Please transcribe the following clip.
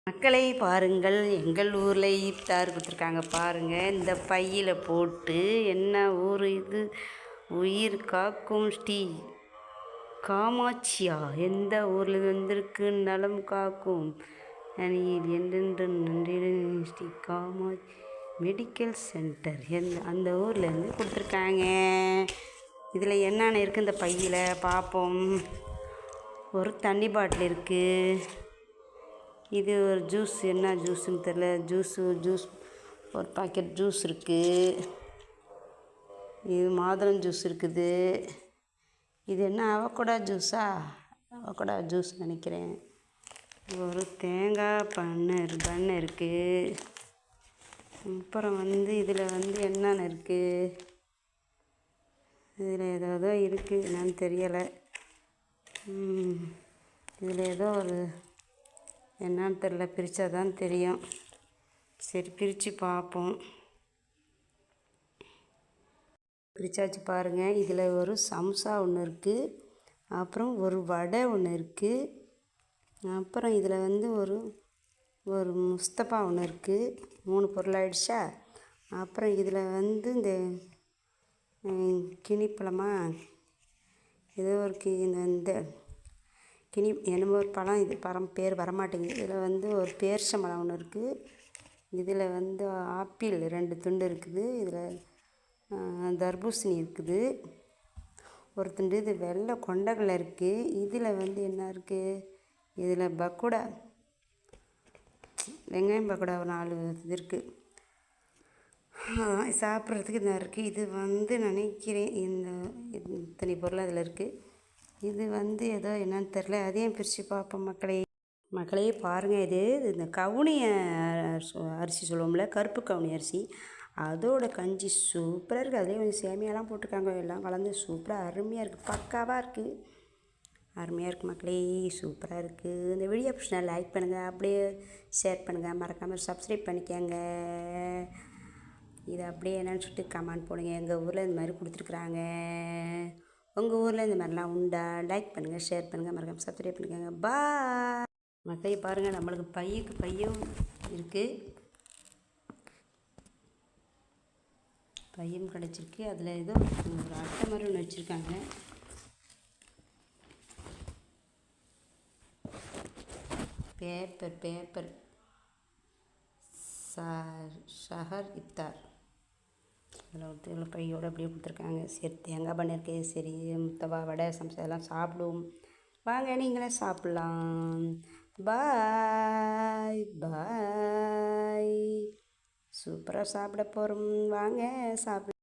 மக்களை பாருங்கள், எங்கள் ஊரில் இஃப்தார் கொடுத்துருக்காங்க பாருங்கள். இந்த பையில் போட்டு, என்ன ஊர் இது, உயிர் காக்கும் ஸ்ரீ காமாட்சியா, எந்த ஊரில் வந்திருக்கு, நலம் காக்கும் என்றென்று நன்றியுடன் ஸ்ரீ காமாட்சி மெடிக்கல் சென்டர் அந்த ஊர்லேருந்து கொடுத்துருக்காங்க. இதில் என்னென்ன இருக்குது இந்த பையில் பார்ப்போம். ஒரு தண்ணி பாட்டில் இருக்குது. இது ஒரு ஜூஸ், என்ன ஜூஸுன்னு தெரில. ஜூஸ் ஒரு பாக்கெட் ஜூஸ் இருக்குது. இது மாதுளம் ஜூஸ் இருக்குது. இது என்ன அவக்கோடா ஜூஸா? அவக்கோடா ஜூஸ் நினைக்கிறேன். ஒரு தேங்காய் பண்ணு இருக்குது. அப்புறம் இதில் என்னென்ன இருக்குது, இதில் ஏதோ இருக்குது, என்னன்னு தெரியலை. இதில் ஏதோ ஒரு என்னன்னு தெரில, பிரித்தா தான் தெரியும். சரி, பிரித்து பார்ப்போம். பிரித்தாச்சு பாருங்கள். இதில் ஒரு சம்சா ஒன்று இருக்குது. அப்புறம் ஒரு வடை ஒன்று இருக்குது. அப்புறம் இதில் ஒரு ஒரு முஸ்தபா ஒன்று இருக்குது. 3 பொருள் ஆயிடுச்சா. அப்புறம் இதில் இந்த கினிப்பழமா ஏதோ ஒரு இந்த கினி என்னமோ ஒரு பழம், இது பேர் வரமாட்டேங்குது. இதில் ஒரு பேரிச்சம்பழம் ஒன்று இருக்குது. இதில் ஆப்பிள் 2 துண்டு இருக்குது. இதில் தர்பூசணி இருக்குது ஒரு துண்டு. இது வெள்ளை கொண்டக்கடலை இருக்குது. இதில் என்ன இருக்குது, இதில் பக்கோடா, வெங்காயம் பக்கோடா ஒரு 4 இது இருக்குது. சாப்பிட்றதுக்கு இதாக இருக்குது. இது நினைக்கிறேன் இத்தனை பொருள் அதில் இருக்குது. இது ஏதோ என்னன்னு தெரில. அதையும் பிரித்து பார்ப்போம் மக்களே பாருங்கள். இது இந்த கவுனி அரிசி சொல்லுவோம்ல, கருப்பு கவுனி அரிசி, அதோட கஞ்சி சூப்பராக இருக்குது. அதுலேயும் கொஞ்சம் சேமியாலாம் போட்டிருக்காங்க. எல்லாம் கலந்து சூப்பராக அருமையாக இருக்குது. பக்காவாக இருக்குது. அருமையாக இருக்குது மக்களே, சூப்பராக இருக்குது. இந்த வீடியோ பிடிச்சா லைக் பண்ணுங்கள், அப்படியே ஷேர் பண்ணுங்கள், மறக்காமல் சப்ஸ்கிரைப் பண்ணிக்கோங்க. இது அப்படியே என்னன்னு சொல்லிட்டு கமெண்ட் போடுங்க. எங்கள் ஊரில் இந்த மாதிரி கொடுத்துருக்குறாங்க. உங்கள் ஊரில் இந்த மாதிரிலாம் உண்டா? லைக் பண்ணுங்கள், ஷேர் பண்ணுங்கள், மறக்காமல் சப்ஸ்கிரைப் பண்ணிக்கோங்க. பாய் மக்களே பாருங்கள். நம்மளுக்கு பையும் இருக்குது. பையும் கிடச்சிருக்கு. அதில் ஏதோ ஒரு அட்டை மாதிரி ஒன்று வச்சுருக்காங்க. பேப்பர் ஷஹர் இஃப்தார். அதில் இவ்வளோ பையோடு அப்படியே கொடுத்துருக்காங்க. சரி, தேங்காய் பண்ண இருக்குது. சரி, முத்தவா, வடை, சம்சா எல்லாம் சாப்பிடுவோம். வாங்க, நீங்களே சாப்பிட்லாம். பாய். சூப்பராக சாப்பிட போகிறோம். வாங்க சாப்பிட.